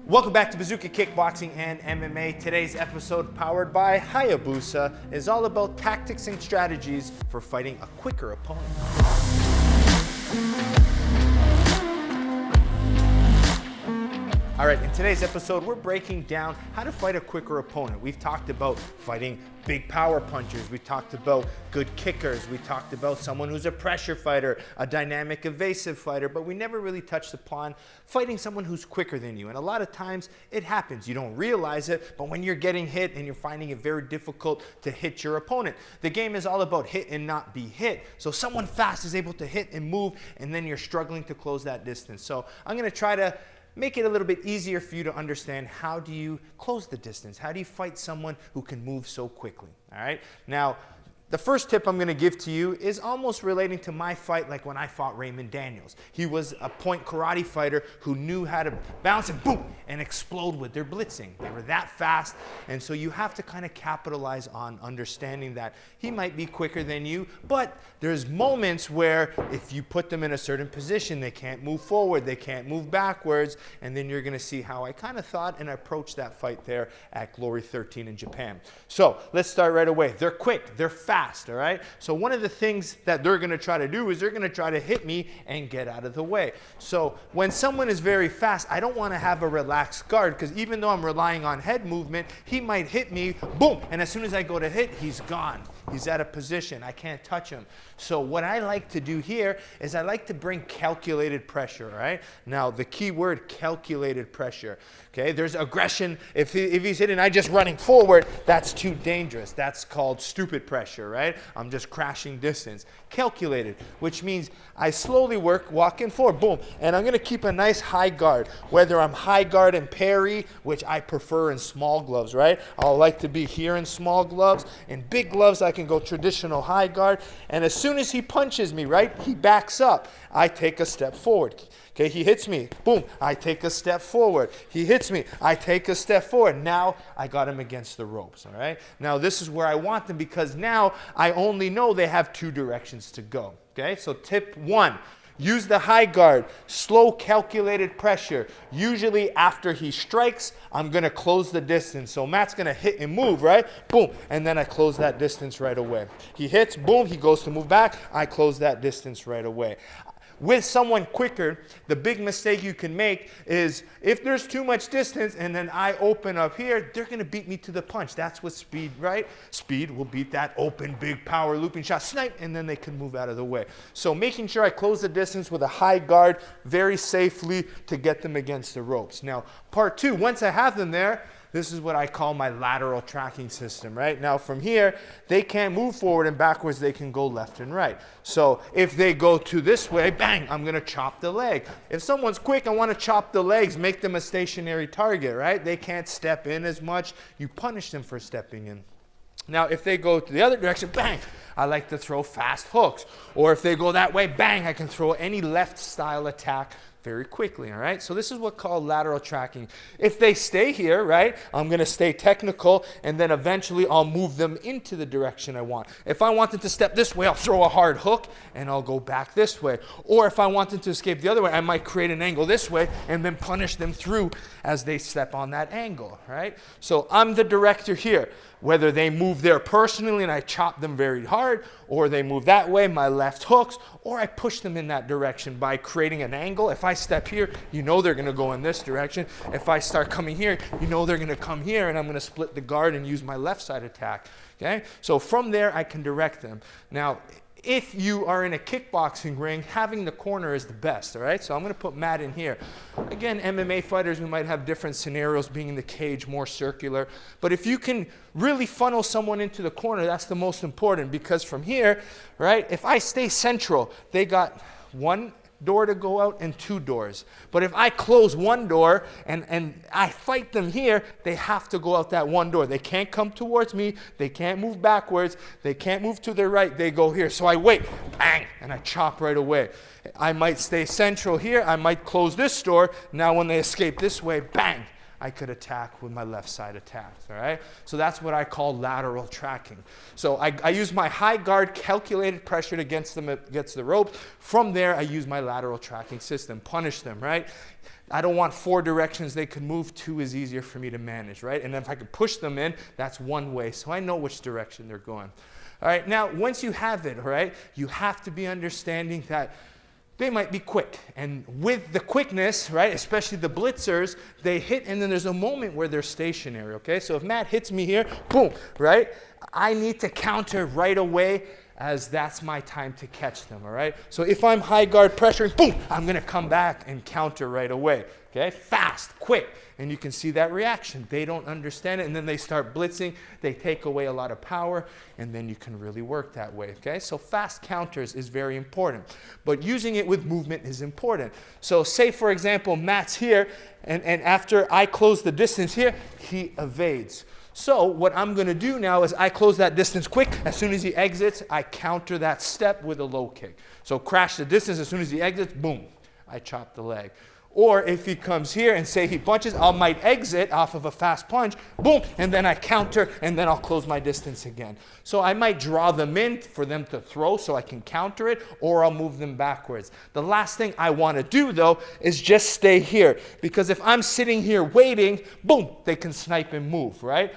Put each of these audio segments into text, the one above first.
Welcome back to Bazooka Kickboxing and MMA. Today's episode, powered by Hayabusa, is all about tactics and strategies for fighting a quicker opponent. All right, in today's episode, we're breaking down how to fight a quicker opponent. We've talked about fighting big power punchers. We talked about good kickers. We talked about someone who's a pressure fighter, a dynamic, evasive fighter, but we never really touched upon fighting someone who's quicker than you. And a lot of times it happens. You don't realize it, but when you're getting hit and you're finding it very difficult to hit your opponent. The game is all about hit and not be hit. So someone fast is able to hit and move, and then you're struggling to close that distance. So I'm gonna try to make it a little bit easier for you to understand how do you close the distance? How do you fight someone who can move so quickly? All right. Now, the first tip I'm going to give to you is almost relating to my fight, like when I fought Raymond Daniels. He was a point karate fighter who knew how to bounce and boom and explode with their blitzing. They were that fast, and so you have to kind of capitalize on understanding that he might be quicker than you, but there's moments where if you put them in a certain position, they can't move forward, they can't move backwards, and then you're going to see how I kind of thought and approached that fight there at Glory 13 in Japan. So let's start right away. They're quick, they're fast. All right? So one of the things that they're going to try to do is they're going to try to hit me and get out of the way. So when someone is very fast, I don't want to have a relaxed guard, because even though I'm relying on head movement, he might hit me, boom, and as soon as I go to hit, he's gone. He's out of position. I can't touch him. So what I like to do here is I like to bring calculated pressure, all right? Now, the key word, calculated pressure, okay? There's aggression. If he's hitting, I just running forward, that's too dangerous. That's called stupid pressure, right? I'm just crashing distance. Calculated, which means I slowly walking forward, boom, and I'm going to keep a nice high guard, whether I'm high guard and parry, which I prefer in small gloves, right? I'll like to be here in small gloves. In big gloves, I can go traditional high guard, and as soon as he punches me, right, he backs up. I take a step forward. Okay, he hits me, boom, I take a step forward. He hits me, I take a step forward. Now I got him against the ropes, all right? Now this is where I want them, because now I only know they have two directions to go, okay? So tip one, use the high guard, slow calculated pressure. Usually after he strikes, I'm gonna close the distance. So Matt's gonna hit and move, right? Boom, and then I close that distance right away. He hits, boom, he goes to move back, I close that distance right away. With someone quicker, the big mistake you can make is if there's too much distance and then I open up here, they're going to beat me to the punch. That's what speed, right? Speed will beat that open, big power looping shot, snipe, and then they can move out of the way. So making sure I close the distance with a high guard very safely to get them against the ropes. Now, part two, once I have them there, this is what I call my lateral tracking system, right? Now from here, they can't move forward and backwards, they can go left and right. So if they go to this way, bang, I'm gonna chop the leg. If someone's quick, I wanna chop the legs, make them a stationary target, right? They can't step in as much. You punish them for stepping in. Now, if they go to the other direction, bang, I like to throw fast hooks. Or if they go that way, bang, I can throw any left style attack very quickly, all right? So this is what's called lateral tracking. If they stay here, right, I'm gonna stay technical, and then eventually I'll move them into the direction I want. If I want them to step this way, I'll throw a hard hook, and I'll go back this way. Or if I want them to escape the other way, I might create an angle this way, and then punish them through as they step on that angle, right? So I'm the director here. Whether they move there personally and I chop them very hard, or they move that way, my left hooks, or I push them in that direction by creating an angle. If I step here, you know they're gonna go in this direction. If I start coming here, you know they're gonna come here, and I'm gonna split the guard and use my left side attack, okay? So from there, I can direct them. Now, if you are in a kickboxing ring, having the corner is the best, all right? So I'm going to put Matt in here. Again, MMA fighters, we might have different scenarios, being in the cage, more circular. But if you can really funnel someone into the corner, that's the most important, because from here, right, if I stay central, they got one door to go out and two doors. But if I close one door and I fight them here, they have to go out that one door. They can't come towards me. They can't move backwards. They can't move to their right. They go here. So I wait, bang, and I chop right away. I might stay central here. I might close this door. Now when they escape this way, bang, I could attack with my left side attacks, all right? So that's what I call lateral tracking. So I use my high guard calculated pressure against the rope. From there, I use my lateral tracking system, punish them, right? I don't want 4 directions they could move. 2 is easier for me to manage, right? And if I could push them in, that's one way, so I know which direction they're going. All right, now once you have it, all right, you have to be understanding that they might be quick. And with the quickness, right, especially the blitzers, they hit and then there's a moment where they're stationary, okay? So if Matt hits me here, boom, right? I need to counter right away, as that's my time to catch them, all right? So if I'm high guard pressuring, boom, I'm gonna come back and counter right away, okay? Fast, quick, and you can see that reaction. They don't understand it, and then they start blitzing, they take away a lot of power, and then you can really work that way, okay? So fast counters is very important, but using it with movement is important. So say, for example, Matt's here, and after I close the distance here, he evades. So what I'm going to do now is I close that distance quick. As soon as he exits, I counter that step with a low kick. So crash the distance. As soon as he exits, boom, I chop the leg. Or if he comes here and say he punches, I might exit off of a fast punch, boom, and then I counter, and then I'll close my distance again. So I might draw them in for them to throw so I can counter it, or I'll move them backwards. The last thing I want to do, though, is just stay here. Because if I'm sitting here waiting, boom, they can snipe and move, right?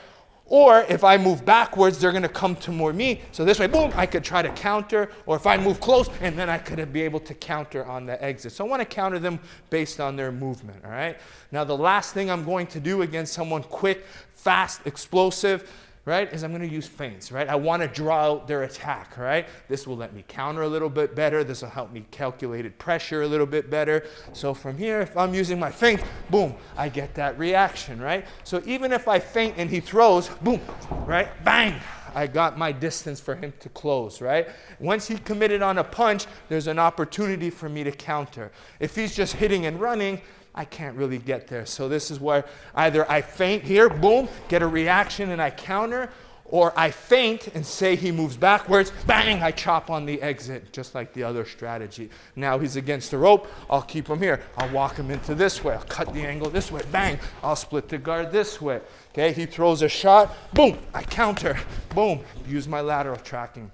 Or if I move backwards, they're going to come to more me. So this way, boom, I could try to counter. Or if I move close, and then I could be able to counter on the exit. So I want to counter them based on their movement, all right? Now, the last thing I'm going to do against someone quick, fast, explosive, right, is I'm going to use feints, right? I want to draw out their attack, right? This will let me counter a little bit better. This will help me calculated pressure a little bit better. So from here, if I'm using my feint, boom, I get that reaction, right? So even if I feint and he throws, boom, right, bang, I got my distance for him to close, right? Once he committed on a punch, there's an opportunity for me to counter. If he's just hitting and running, I can't really get there. So this is where either I feint here, boom, get a reaction and I counter, or I feint and say he moves backwards, bang, I chop on the exit, just like the other strategy. Now he's against the rope, I'll keep him here. I'll walk him into this way, I'll cut the angle this way, bang, I'll split the guard this way. Okay, he throws a shot, boom, I counter, boom, use my lateral tracking.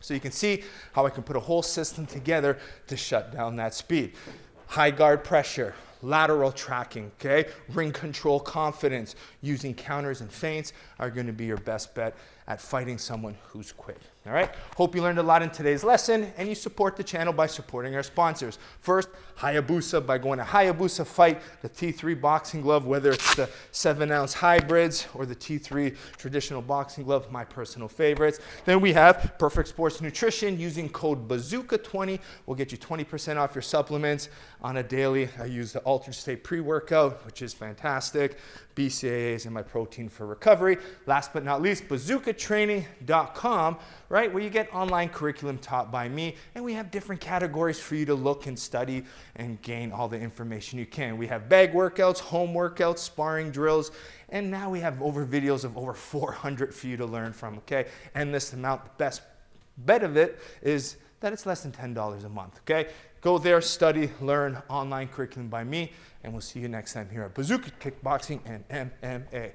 So you can see how I can put a whole system together to shut down that speed. High guard pressure, lateral tracking, okay? Ring control confidence, using counters and feints are going to be your best bet at fighting someone who's quick. All right? Hope you learned a lot in today's lesson, and you support the channel by supporting our sponsors. First, Hayabusa, by going to Hayabusa Fight, the T3 boxing glove, whether it's the 7-ounce hybrids or the T3 traditional boxing glove, my personal favorites. Then we have Perfect Sports Nutrition. Using code Bazooka20 will get you 20% off your supplements on a daily. I use the Altered State pre-workout, which is fantastic. BCAAs and my protein for recovery. Last but not least, bazookatraining.com, right, where you get online curriculum taught by me, and we have different categories for you to look and study and gain all the information you can. We have bag workouts, home workouts, sparring drills, and now we have videos of over 400 for you to learn from, okay? And this amount, the best bet of it is that it's less than $10 a month, okay? Go there, study, learn online curriculum by me, and we'll see you next time here at Bazooka Kickboxing and MMA.